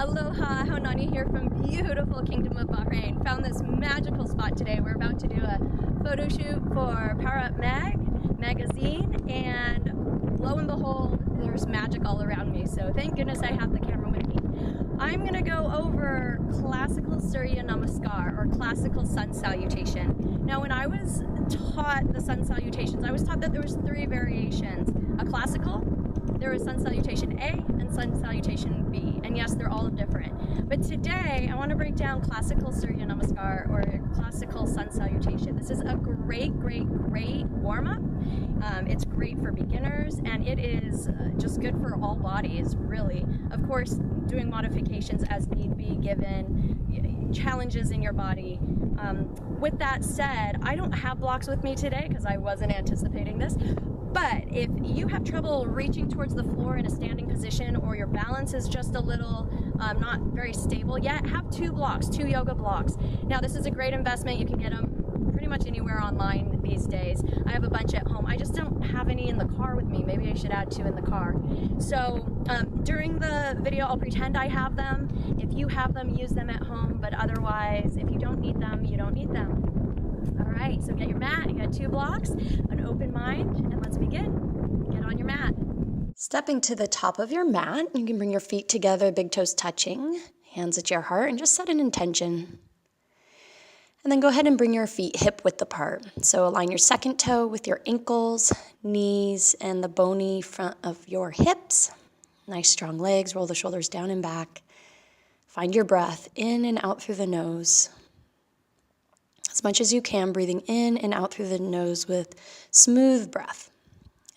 Aloha, Haunani here from beautiful Kingdom of Bahrain. Found this magical spot today. We're about to do a photo shoot for Power Up magazine, and lo and behold, there's magic all around me. So thank goodness I have the camera with me. I'm gonna go over Classical Surya Namaskar, or Classical Sun Salutation. Now, when I was taught the Sun Salutations, I was taught that there was 3 variations. A classical, there was Sun Salutation A and Sun Salutation B, and yes, they're all different. But today, I want to break down Classical Surya Namaskar, or Classical Sun Salutation. This is a great warm-up. It's great for beginners, and it is just good for all bodies, really. Of course, doing modifications as need be, given challenges in your body. With that said, I don't have blocks with me today because I wasn't anticipating this. But if you have trouble reaching towards the floor in a standing position, or your balance is just a little not very stable yet, have 2 blocks, 2 yoga blocks. Now, this is a great investment. You can get them pretty much anywhere online these days. I have a bunch at home. I just don't have any in the car with me. Maybe I should add 2 in the car. So during the video, I'll pretend I have them. If you have them, use them at home. But otherwise, if you don't need them, you don't need them. All right, so get your mat, you got 2 blocks, an open mind, and let's begin. Get on your mat. Stepping to the top of your mat, you can bring your feet together, big toes touching, hands at your heart, and just set an intention. And then go ahead and bring your feet hip width apart. So align your second toe with your ankles, knees, and the bony front of your hips. Nice strong legs, roll the shoulders down and back. Find your breath in and out through the nose. As much as you can, breathing in and out through the nose with smooth breath.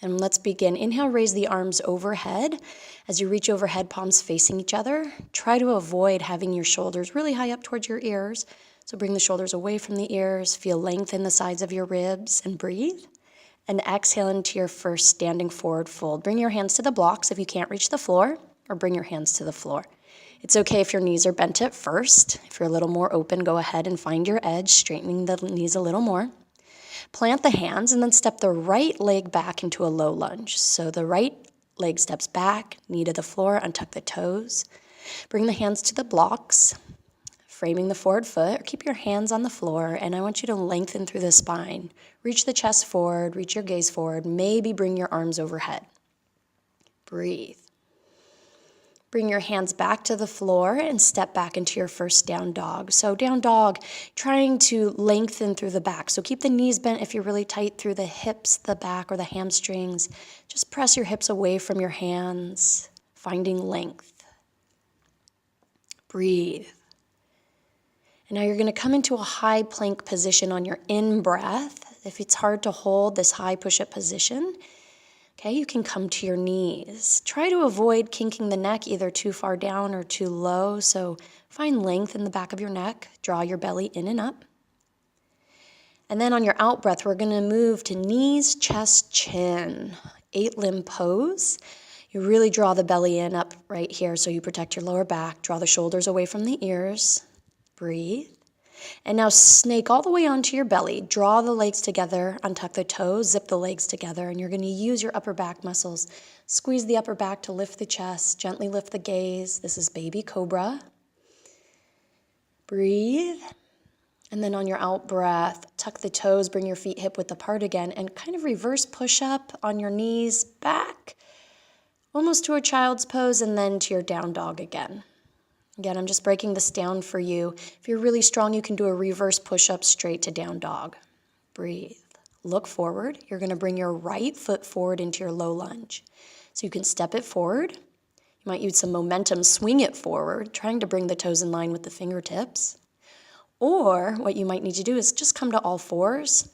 And let's begin. Inhale, raise the arms overhead. As you reach overhead, palms facing each other. Try to avoid having your shoulders really high up towards your ears. So bring the shoulders away from the ears. Feel length in the sides of your ribs and breathe. And exhale into your first standing forward fold. Bring your hands to the blocks if you can't reach the floor, or bring your hands to the floor. It's okay if your knees are bent at first. If you're a little more open, go ahead and find your edge, straightening the knees a little more. Plant the hands and then step the right leg back into a low lunge. So the right leg steps back, knee to the floor, untuck the toes. Bring the hands to the blocks, framing the forward foot, or keep your hands on the floor, and I want you to lengthen through the spine. Reach the chest forward, reach your gaze forward, maybe bring your arms overhead. Breathe. Bring your hands back to the floor and step back into your first down dog. So down dog, trying to lengthen through the back. So keep the knees bent if you're really tight through the hips, the back, or the hamstrings. Just press your hips away from your hands, finding length. Breathe. And now you're going to come into a high plank position on your in-breath. If it's hard to hold this high push-up position, okay, you can come to your knees. Try to avoid kinking the neck either too far down or too low. So find length in the back of your neck. Draw your belly in and up. And then on your out breath, we're going to move to knees, chest, chin. 8-limb pose. You really draw the belly in up right here so you protect your lower back. Draw the shoulders away from the ears. Breathe. And now snake all the way onto your belly. Draw the legs together, untuck the toes, zip the legs together, and you're going to use your upper back muscles. Squeeze the upper back to lift the chest, gently lift the gaze. This is baby cobra. Breathe. And then on your out breath, tuck the toes, bring your feet hip width apart again, and kind of reverse push up on your knees back, almost to a child's pose, and then to your down dog again. Again, I'm just breaking this down for you. If you're really strong, you can do a reverse push-up straight to down dog. Breathe. Look forward. You're going to bring your right foot forward into your low lunge. So you can step it forward. You might use some momentum, swing it forward, trying to bring the toes in line with the fingertips. Or what you might need to do is just come to all fours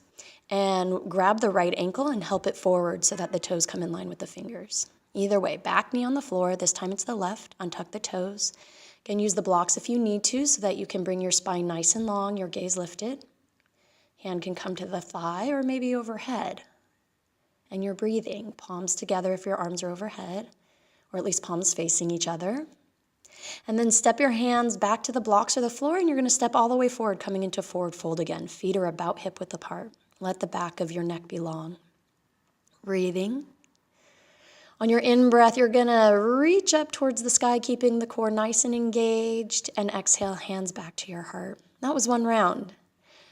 and grab the right ankle and help it forward so that the toes come in line with the fingers. Either way, back knee on the floor. This time it's the left. Untuck the toes. Again, use the blocks if you need to so that you can bring your spine nice and long, your gaze lifted. Hand can come to the thigh or maybe overhead. And you're breathing, palms together if your arms are overhead, or at least palms facing each other. And then step your hands back to the blocks or the floor, and you're going to step all the way forward, coming into forward fold again. Feet are about hip width apart. Let the back of your neck be long. Breathing. On your in-breath, you're going to reach up towards the sky, keeping the core nice and engaged, and exhale, hands back to your heart. That was one round.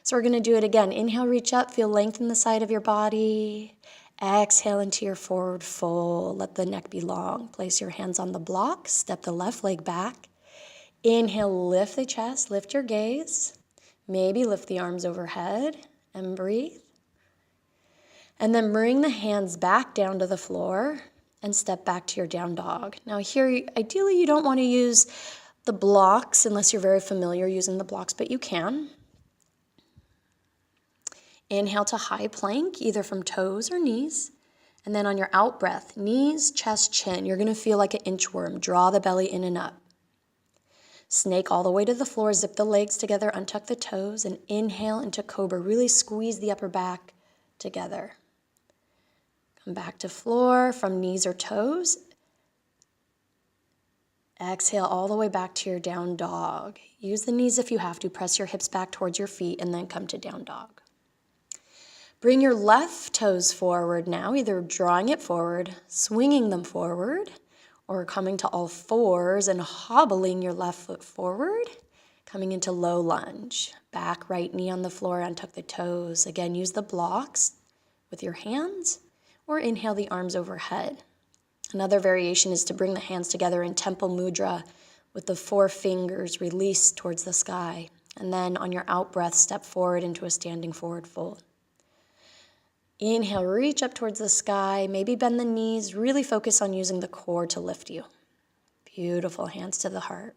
So we're going to do it again. Inhale, reach up, feel length in the side of your body. Exhale into your forward fold. Let the neck be long. Place your hands on the block. Step the left leg back. Inhale, lift the chest, lift your gaze. Maybe lift the arms overhead and breathe. And then bring the hands back down to the floor and step back to your down dog. Now here, ideally you don't want to use the blocks unless you're very familiar using the blocks, but you can. Inhale to high plank, either from toes or knees. And then on your out breath, knees, chest, chin, you're going to feel like an inchworm. Draw the belly in and up. Snake all the way to the floor, zip the legs together, untuck the toes, and inhale into cobra. Really squeeze the upper back together. Come back to floor from knees or toes. Exhale all the way back to your down dog. Use the knees if you have to. Press your hips back towards your feet and then come to down dog. Bring your left toes forward now, either drawing it forward, swinging them forward, or coming to all fours and hobbling your left foot forward, coming into low lunge. Back right knee on the floor, untuck the toes. Again, use the blocks with your hands, or inhale the arms overhead. Another variation is to bring the hands together in temple mudra with the 4 fingers released towards the sky. And then on your out breath, step forward into a standing forward fold. Inhale, reach up towards the sky, maybe bend the knees, really focus on using the core to lift you. Beautiful, hands to the heart.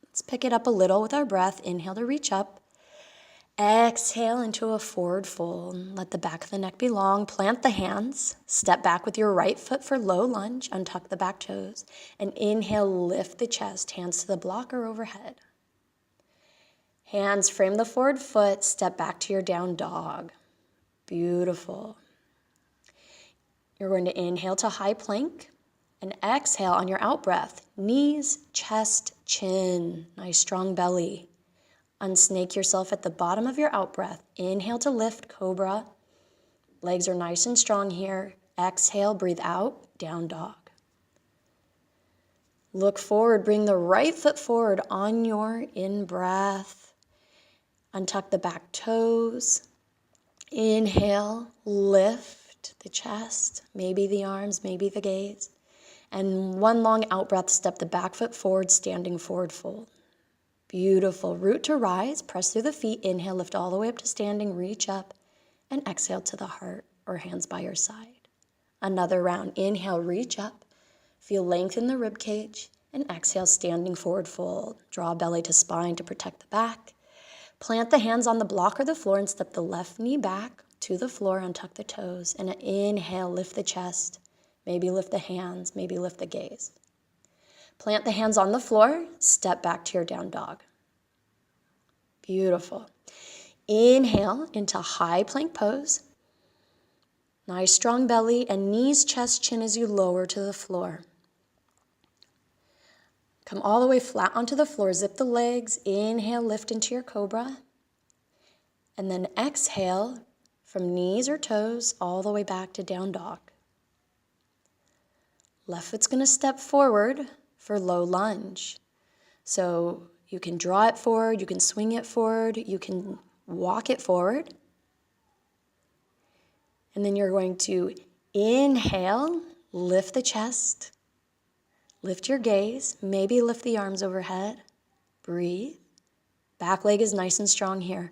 Let's pick it up a little with our breath. Inhale to reach up. Exhale into a forward fold. Let the back of the neck be long. Plant the hands. Step back with your right foot for low lunge. Untuck the back toes. And inhale, lift the chest. Hands to the block or overhead. Hands frame the forward foot. Step back to your down dog. Beautiful. You're going to inhale to high plank and exhale on your out breath. Knees, chest, chin. Nice strong belly. Unsnake yourself at the bottom of your out breath. Inhale to lift, cobra. Legs are nice and strong here. Exhale, breathe out, down dog. Look forward, bring the right foot forward on your in-breath. Untuck the back toes. Inhale, lift the chest, maybe the arms, maybe the gaze. And one long out breath, step the back foot forward, standing forward fold. Beautiful. Root to rise, press through the feet. Inhale, lift all the way up to standing, reach up, and exhale to the heart or hands by your side. Another round. Inhale, reach up, feel length in the rib cage, and exhale, standing forward fold. Draw belly to spine to protect the back. Plant the hands on the block or the floor and step the left knee back to the floor, untuck the toes, and inhale, lift the chest, maybe lift the hands, maybe lift the gaze. Plant the hands on the floor, step back to your down dog. Beautiful. Inhale into high plank pose. Nice strong belly and knees, chest, chin as you lower to the floor. Come all the way flat onto the floor, zip the legs, inhale, lift into your cobra, and then exhale from knees or toes all the way back to down dog. Left foot's going to step forward for low lunge. So you can draw it forward, you can swing it forward, you can walk it forward. And then you're going to inhale, lift the chest. Lift your gaze, maybe lift the arms overhead. Breathe. Back leg is nice and strong here.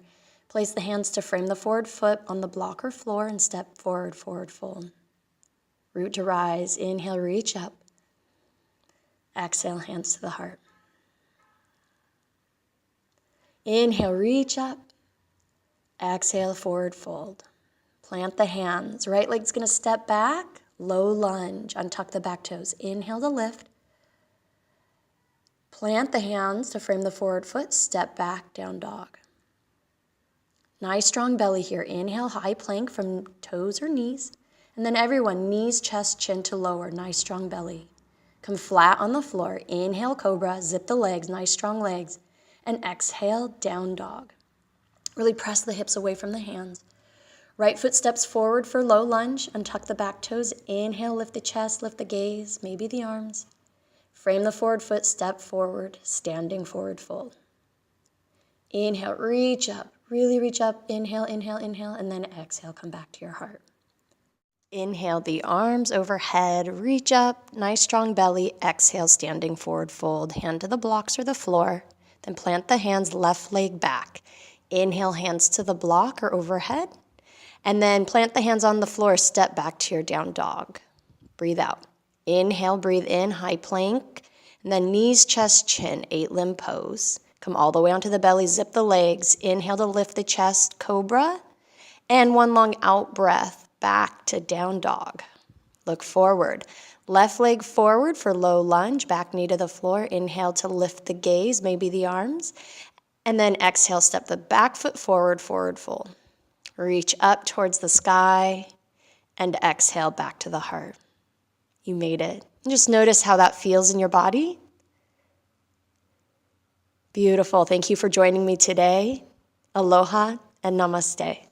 Place the hands to frame the forward foot on the block or floor and step forward, forward fold. Root to rise. Inhale, reach up. Exhale, hands to the heart. Inhale, reach up. Exhale, forward fold. Plant the hands. Right leg's going to step back. Low lunge. Untuck the back toes. Inhale to lift. Plant the hands to frame the forward foot. Step back, down dog. Nice strong belly here. Inhale, high plank from toes or knees. And then everyone, knees, chest, chin to lower. Nice strong belly. Come flat on the floor. Inhale, cobra. Zip the legs. Nice strong legs. And exhale, down dog. Really press the hips away from the hands. Right foot steps forward for low lunge. Untuck the back toes. Inhale, lift the chest, lift the gaze, maybe the arms. Frame the forward foot, step forward, standing forward fold. Inhale, reach up, really reach up. Inhale, inhale, inhale, and then exhale, come back to your heart. Inhale the arms overhead, reach up, nice strong belly. Exhale, standing forward fold, hand to the blocks or the floor. Then plant the hands, left leg back. Inhale, hands to the block or overhead. And then plant the hands on the floor, step back to your down dog. Breathe out. Inhale, breathe in, high plank. And then knees, chest, chin, 8-limb pose. Come all the way onto the belly, zip the legs. Inhale to lift the chest, cobra. And one long out breath, back to down dog. Look forward. Left leg forward for low lunge, back knee to the floor. Inhale to lift the gaze, maybe the arms. And then exhale, step the back foot forward, forward fold. Reach up towards the sky. And exhale, back to the heart. You made it. Just notice how that feels in your body. Beautiful. Thank you for joining me today. Aloha and namaste.